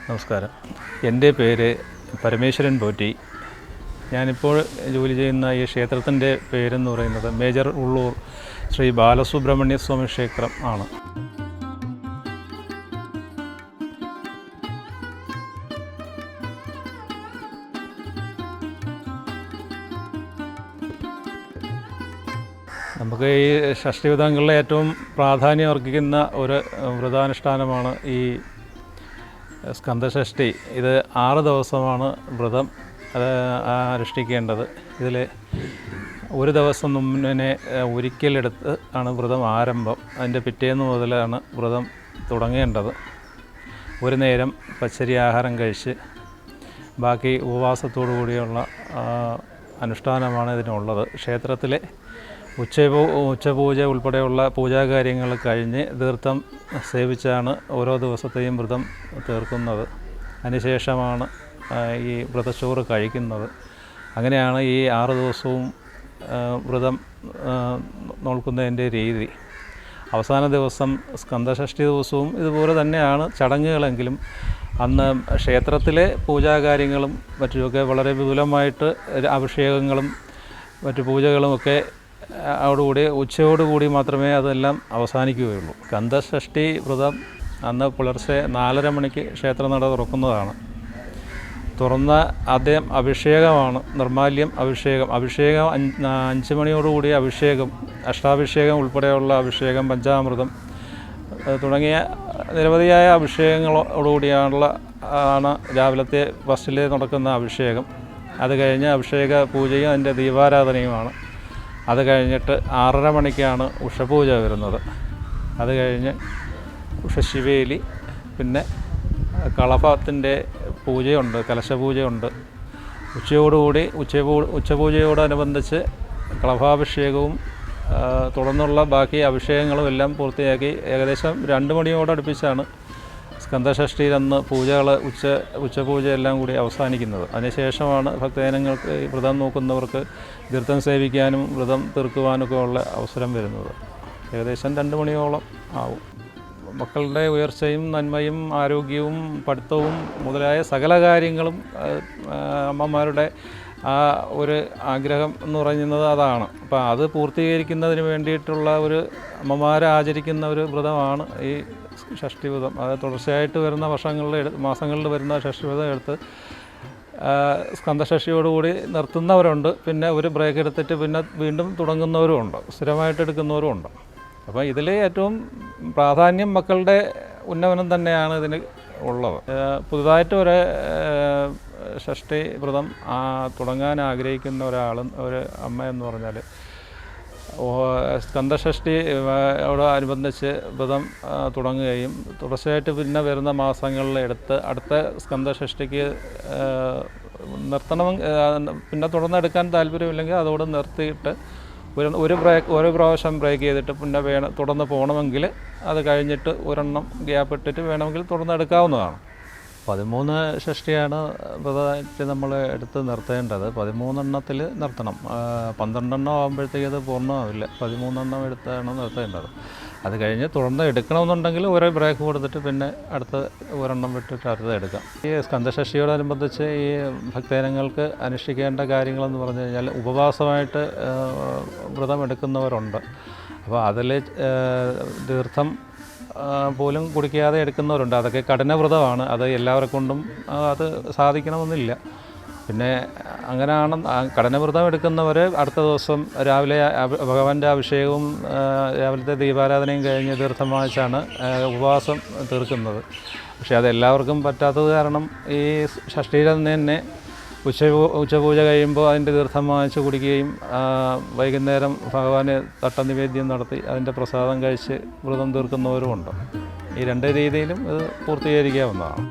നമസ്കാരം. എൻ്റെ പേര് പരമേശ്വരൻ പോറ്റി. ഞാനിപ്പോൾ ജോലി ചെയ്യുന്ന ഈ ക്ഷേത്രത്തിൻ്റെ പേരെന്ന് പറയുന്നത് മേജർ ഉള്ളൂർ ശ്രീ ബാലസുബ്രഹ്മണ്യ സ്വാമി ക്ഷേത്രം ആണ്. നമുക്ക് ഈ ഷഷ്ടിവ്രതങ്ങളിലെ ഏറ്റവും പ്രാധാന്യം അർഹിക്കുന്ന ഒരു വ്രതാനുഷ്ഠാനമാണ് ഈ സ്കന്ദഷഷ്ടി. ഇത് 6 ദിവസമാണ് വ്രതം അനുഷ്ഠിക്കേണ്ടത്. ഇതിൽ ഒരു ദിവസം മുന്നേ ഒരിക്കലെടുത്ത് ആണ് വ്രതം ആരംഭം. അതിൻ്റെ പിറ്റേന്ന് മുതലാണ് വ്രതം തുടങ്ങേണ്ടത്. ഒരു നേരം പച്ചരി ആഹാരം കഴിച്ച് ബാക്കി ഉപവാസത്തോടു കൂടിയുള്ള അനുഷ്ഠാനമാണ് ഇതിനുള്ളത്. ക്ഷേത്രത്തിലെ ഉച്ചപൂജ ഉൾപ്പെടെയുള്ള പൂജാകാര്യങ്ങൾ കഴിഞ്ഞ് തീർത്ഥം സേവിച്ചാണ് ഓരോ ദിവസത്തെയും വ്രതം തീർക്കുന്നത്. അതിനുശേഷമാണ് ഈ വ്രതച്ചോറ് കഴിക്കുന്നത്. അങ്ങനെയാണ് ഈ 6 ദിവസവും വ്രതം നോക്കുന്നതിൻ്റെ രീതി. അവസാന ദിവസം സ്കന്ദഷഷ്ടി ദിവസവും ഇതുപോലെ തന്നെയാണ് ചടങ്ങുകളെങ്കിലും അന്ന് ക്ഷേത്രത്തിലെ പൂജാകാര്യങ്ങളും മറ്റുമൊക്കെ വളരെ വിപുലമായിട്ട് അഭിഷേകങ്ങളും മറ്റു പൂജകളുമൊക്കെ അതോടുകൂടി ഉച്ചയോടുകൂടി മാത്രമേ അതെല്ലാം അവസാനിക്കുകയുള്ളൂ. സ്കന്ദഷഷ്ടി വ്രതം അന്ന് പുലർച്ചെ 4:30 മണിക്ക് ക്ഷേത്രനട തുറക്കുന്നതാണ്. തുറന്ന ആദ്യം അഭിഷേകമാണ്, നിർമാല്യം അഭിഷേകം. 5 മണിയോടുകൂടി അഭിഷേകം, അഷ്ടാഭിഷേകം ഉൾപ്പെടെയുള്ള അഭിഷേകം, പഞ്ചാമൃതം തുടങ്ങിയ നിരവധിയായ അഭിഷേകങ്ങളോടുകൂടിയാണ് രാവിലത്തെ ഫസ്റ്റിൽ നടക്കുന്ന അഭിഷേകം. അത് കഴിഞ്ഞ് അഭിഷേക പൂജയും അതിൻ്റെ ദീപാരാധനയുമാണ്. അത് കഴിഞ്ഞിട്ട് 6:30 മണിക്കാണ് ഉഷപൂജ വരുന്നത്. അത് കഴിഞ്ഞ് ഉഷശിവേലി, പിന്നെ കളഭത്തിൻ്റെ പൂജയുണ്ട്, കലശപൂജയുണ്ട്. ഉച്ചയോടുകൂടി ഉച്ചപൂജയോടനുബന്ധിച്ച് കളഭാഭിഷേകവും തുടർന്നുള്ള ബാക്കി അഭിഷേകങ്ങളും എല്ലാം പൂർത്തിയാക്കി ഏകദേശം 2 മണിയോടടുപ്പിച്ചാണ് സ്കന്ദഷഷ്ടിയിലന്ന് പൂജകൾ ഉച്ചപൂജയെല്ലാം കൂടി അവസാനിക്കുന്നത്. അതിനുശേഷമാണ് ഭക്തജനങ്ങൾക്ക് വ്രതം നോക്കുന്നവർക്ക് തീർത്ഥം സേവിക്കാനും വ്രതം തീർക്കുവാനൊക്കെ ഉള്ള അവസരം വരുന്നത്. ഏകദേശം 2 മണിയോളം ആവും. മക്കളുടെ ഉയർച്ചയും നന്മയും ആരോഗ്യവും പഠിത്തവും മുതലായ സകല കാര്യങ്ങളും അമ്മമാരുടെ ആ ഒരു ആഗ്രഹം എന്ന് പറയുന്നത് അതാണ്. അപ്പോൾ അത് പൂർത്തീകരിക്കുന്നതിന് വേണ്ടിയിട്ടുള്ള ഒരു അമ്മമാരെ ആചരിക്കുന്ന ഒരു വ്രതമാണ് ഈ ഷഷ്ടിവ്രതം. അത് തുടർച്ചയായിട്ട് വരുന്ന മാസങ്ങളിൽ വരുന്ന ഷഷ്ടിവ്രതം എടുത്ത് സ്കന്ദഷഷ്ടിയോടുകൂടി നിർത്തുന്നവരുണ്ട്. പിന്നെ ഒരു ബ്രേക്ക് എടുത്തിട്ട് പിന്നെ വീണ്ടും തുടങ്ങുന്നവരുമുണ്ട്, സ്ഥിരമായിട്ട് എടുക്കുന്നവരുമുണ്ട്. അപ്പോൾ ഇതിൽ ഏറ്റവും പ്രാധാന്യം മക്കളുടെ ഉന്നമനം തന്നെയാണ് ഇതിന് ഉള്ളത്. പുതുതായിട്ട് ഒരു ഷഷ്ടി വ്രതം തുടങ്ങാൻ ആഗ്രഹിക്കുന്ന ഒരു അമ്മ എന്ന് പറഞ്ഞാൽ സ്കന്ദഷഷ്ടിയോടനുബന്ധിച്ച് വ്രതം തുടങ്ങുകയും തുടർച്ചയായിട്ട് പിന്നെ വരുന്ന മാസങ്ങളിൽ എടുത്ത് അടുത്ത സ്കന്ദഷഷ്ടിക്ക് പിന്നെ തുടർന്നെടുക്കാൻ താല്പര്യമില്ലെങ്കിൽ അതോടെ നിർത്തിയിട്ട് ഒരു പ്രാവശ്യം ബ്രേക്ക് ചെയ്തിട്ട് പിന്നെ തുടർന്ന് പോകണമെങ്കിൽ അത് കഴിഞ്ഞിട്ട് ഒരെണ്ണം ഗ്യാപ്പ് ഇട്ടിട്ട് വേണമെങ്കിൽ തുടർന്നെടുക്കാവുന്നതാണ്. 13 ഷഷ്ടിയാണ് വ്രതമായിട്ട് നമ്മൾ എടുത്ത് നിർത്തേണ്ടത്. 13 എണ്ണത്തിൽ നിർത്തണം. 12 എണ്ണം ആകുമ്പോഴത്തേക്ക് അത് പൂർണ്ണമാവില്ല. 13 എണ്ണം എടുത്താണ് നിർത്തേണ്ടത്. അത് കഴിഞ്ഞ് തുടർന്ന് എടുക്കണമെന്നുണ്ടെങ്കിൽ ഒരു ബ്രേക്ക് കൊടുത്തിട്ട് പിന്നെ അടുത്ത ഒരെണ്ണം വിട്ടിട്ട് അടുത്ത് എടുക്കാം. ഈ സ്കന്ദഷഷ്ടിയോടനുബന്ധിച്ച് ഈ ഭക്തജനങ്ങൾക്ക് അനുഷ്ഠിക്കേണ്ട കാര്യങ്ങളെന്ന് പറഞ്ഞു കഴിഞ്ഞാൽ ഉപവാസമായിട്ട് വ്രതം എടുക്കുന്നവരുണ്ട്. അപ്പോൾ അതിൽ തീർത്ഥം പോലും കുടിക്കാതെ എടുക്കുന്നവരുണ്ട്. അതൊക്കെ കഠിനവ്രതമാണ്. അത് എല്ലാവരെക്കൊണ്ടും അത് സാധിക്കണമെന്നില്ല. പിന്നെ അങ്ങനെയാണ് കഠിനവ്രതം എടുക്കുന്നവർ അടുത്ത ദിവസം രാവിലെ ഭഗവാന്റെ അഭിഷേകവും രാവിലത്തെ ദീപാരാധനയും കഴിഞ്ഞ് തീർത്ഥം വാങ്ങിച്ചാണ് ഉപവാസം തീർക്കുന്നത്. പക്ഷേ അതെല്ലാവർക്കും പറ്റാത്തത് കാരണം ഈ ഷഷ്ടിയിൽ തന്നെ ഉച്ചപൂജ കഴിയുമ്പോൾ അതിൻ്റെ തീർത്ഥം വാങ്ങിച്ച് കുടിക്കുകയും വൈകുന്നേരം ഭഗവാന് തട്ടനിവേദ്യം നടത്തി അതിൻ്റെ പ്രസാദം കഴിച്ച് വ്രതം തീർക്കുന്നവരുമുണ്ട്. ഈ 2 രീതിയിലും ഇത് പൂർത്തീകരിക്കാവുന്നതാണ്.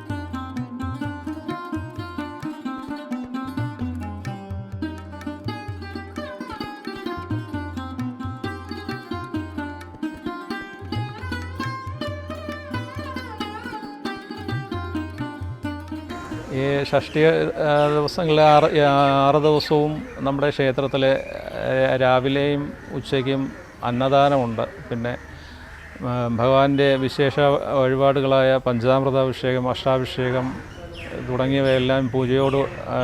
ഈ ഷഷ്ടി ദിവസങ്ങളിൽ 6 ദിവസവും നമ്മുടെ ക്ഷേത്രത്തിൽ രാവിലെയും ഉച്ചയ്ക്കും അന്നദാനമുണ്ട്. പിന്നെ ഭഗവാന്റെ വിശേഷ വഴിപാടുകളായ പഞ്ചാമൃതാഭിഷേകം, അഷ്ടാഭിഷേകം തുടങ്ങിയവയെല്ലാം പൂജയോട്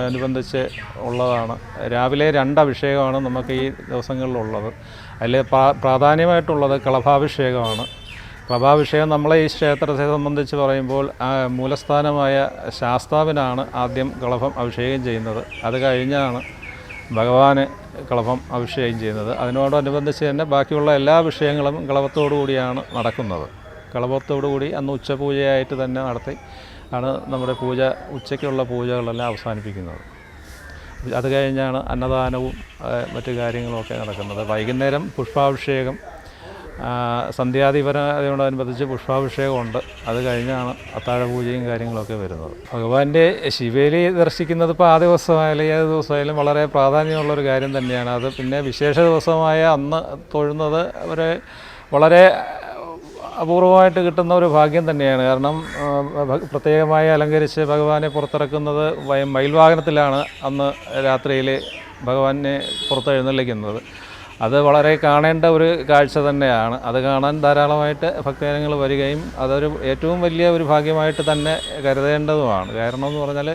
അനുബന്ധിച്ച് ഉള്ളതാണ്. രാവിലെ 2 അഭിഷേകമാണ് നമുക്ക് ഈ ദിവസങ്ങളിലുള്ളത്. അതിൽ പ്രാധാന്യമായിട്ടുള്ളത് കളഭാഭിഷേകമാണ്. കളഭാഭിഷേകം നമ്മളെ ഈ ക്ഷേത്രത്തെ സംബന്ധിച്ച് പറയുമ്പോൾ മൂലസ്ഥാനമായ ശാസ്താവിനാണ് ആദ്യം കളഭം അഭിഷേകം ചെയ്യുന്നത്. അത് കഴിഞ്ഞാണ് ഭഗവാന് കളഭം അഭിഷേകം ചെയ്യുന്നത്. അതിനോടനുബന്ധിച്ച് തന്നെ ബാക്കിയുള്ള എല്ലാ അഭിഷേകങ്ങളും കളഭത്തോടു കൂടിയാണ് നടക്കുന്നത്. കളഭത്തോടു കൂടി അന്ന് ഉച്ചപൂജയായിട്ട് തന്നെ നടത്തി ആണ് നമ്മുടെ ഉച്ചയ്ക്കുള്ള പൂജകളെല്ലാം അവസാനിപ്പിക്കുന്നത്. അത് കഴിഞ്ഞാണ് അന്നദാനവും മറ്റു കാര്യങ്ങളുമൊക്കെ നടക്കുന്നത്. വൈകുന്നേരം പുഷ്പാഭിഷേകം, സന്ധ്യാധിപനോടനുബന്ധിച്ച് പുഷ്പാഭിഷേകമുണ്ട്. അത് കഴിഞ്ഞാണ് അത്താഴ പൂജയും കാര്യങ്ങളൊക്കെ വരുന്നത്. ഭഗവാന്റെ ശിവേലി ദർശിക്കുന്നത് ഇപ്പോൾ ആ ദിവസമായാലും ഏത് ദിവസമായാലും വളരെ പ്രാധാന്യമുള്ളൊരു കാര്യം തന്നെയാണ്. അത് പിന്നെ വിശേഷ ദിവസമായ അന്ന് തൊഴുന്നത് വളരെ അപൂർവമായിട്ട് കിട്ടുന്ന ഒരു ഭാഗ്യം തന്നെയാണ്. കാരണം പ്രത്യേകമായി അലങ്കരിച്ച് ഭഗവാനെ പുറത്തിറക്കുന്നത് മയിൽവാഹനത്തിലാണ് അന്ന് രാത്രിയിൽ ഭഗവാനെ പുറത്തെഴുന്നള്ളിക്കുന്നത്. അത് വളരെ കാണേണ്ട ഒരു കാഴ്ച തന്നെയാണ്. അത് കാണാൻ ധാരാളമായിട്ട് ഭക്തജനങ്ങൾ വരികയും അതൊരു ഏറ്റവും വലിയ ഒരു ഭാഗ്യമായിട്ട് തന്നെ കരുതേണ്ടതുമാണ്. കാരണം എന്ന് പറഞ്ഞാൽ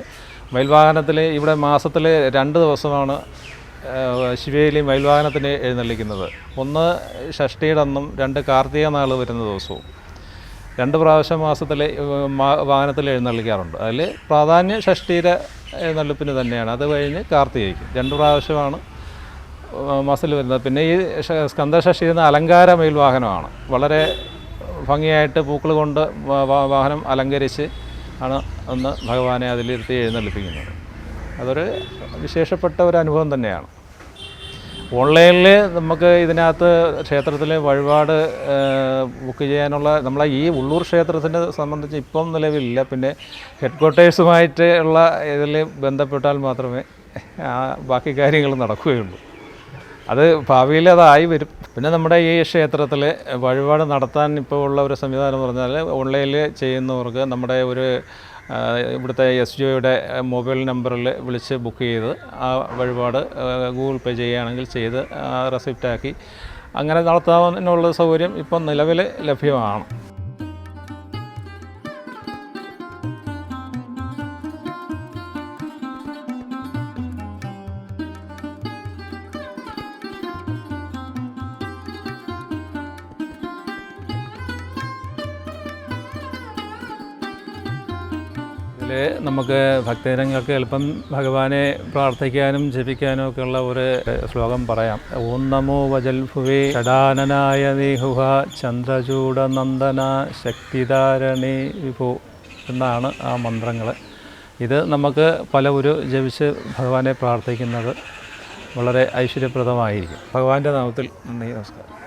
മയിൽവാഹനത്തിൽ ഇവിടെ മാസത്തിൽ 2 ദിവസമാണ് ശിവേലി മയിൽവാഹനത്തിന് എഴുന്നള്ളിക്കുന്നത്. ഒന്ന് ഷഷ്ഠിയുടെ അന്നും 2 കാർത്തിക നാൾ വരുന്ന ദിവസവും 2 പ്രാവശ്യം മാസത്തിൽ വാഹനത്തിൽ എഴുന്നള്ളിക്കാറുണ്ട്. അതിൽ പ്രാധാന്യം ഷഷ്ഠിയുടെ എഴുന്നള്ളിപ്പിന് തന്നെയാണ്. അത് കഴിഞ്ഞ് കാർത്തികയ്ക്ക് 2 പ്രാവശ്യമാണ് മാസത്തിൽ വരുന്നത്. പിന്നെ ഈ സ്കന്ദഷഷ്ഠി എന്ന അലങ്കാര മയിൽവാഹനമാണ്. വളരെ ഭംഗിയായിട്ട് പൂക്കൾ കൊണ്ട് വാഹനം അലങ്കരിച്ച് ആണ് അന്ന് ഭഗവാനെ അതിലിരുത്തി എഴുന്നള്ളിപ്പിക്കുന്നത്. അതൊരു വിശേഷപ്പെട്ട ഒരു അനുഭവം തന്നെയാണ്. ഓൺലൈനിൽ നമുക്ക് ഇതിനകത്ത് ക്ഷേത്രത്തിൽ വഴിപാട് ബുക്ക് ചെയ്യാനുള്ള നമ്മളെ ഈ ഉള്ളൂർ ക്ഷേത്രത്തിനെ സംബന്ധിച്ച് ഇപ്പം നിലവിലില്ല. പിന്നെ ഹെഡ് ക്വാർട്ടേഴ്സുമായിട്ട് ഉള്ള ഇതിൽ ബന്ധപ്പെട്ടാൽ മാത്രമേ ബാക്കി കാര്യങ്ങൾ നടക്കുകയുള്ളൂ. അത് ഭാവിയിൽ അതായി വരും. പിന്നെ നമ്മുടെ ഈ ക്ഷേത്രത്തിൽ വഴിപാട് നടത്താൻ ഇപ്പോൾ ഉള്ള ഒരു സംവിധാനം എന്ന് പറഞ്ഞാൽ ഓൺലൈനിൽ ചെയ്യുന്നവർക്ക് നമ്മുടെ ഇവിടുത്തെ SGOയുടെ മൊബൈൽ നമ്പറിൽ വിളിച്ച് ബുക്ക് ചെയ്ത് ആ വഴിപാട് ഗൂഗിൾ പേ ചെയ്യുകയാണെങ്കിൽ ചെയ്ത് റെസിപ്റ്റാക്കി അങ്ങനെ നടത്താനുള്ള സൗകര്യം ഇപ്പം നിലവിൽ ലഭ്യമാണ്. ഇതിൽ നമുക്ക് ഭക്തജനങ്ങൾക്ക് എളുപ്പം ഭഗവാനെ പ്രാർത്ഥിക്കാനും ജപിക്കാനും ഒക്കെയുള്ള ഒരു ശ്ലോകം പറയാം. ഓം നമോ വജൽ ഭുവേ ഷടാനനായ നിഹുഹ ചന്ദ്രചൂഡനന്ദന ശക്തിധാരണി വിഭു എന്നാണ് ആ മന്ത്രങ്ങൾ. ഇത് നമുക്ക് പലവരും ജപിച്ച് ഭഗവാനെ പ്രാർത്ഥിക്കുന്നത് വളരെ ഐശ്വര്യപ്രദമായിരിക്കും. ഭഗവാന്റെ നാമത്തിൽ നന്ദി, നമസ്കാരം.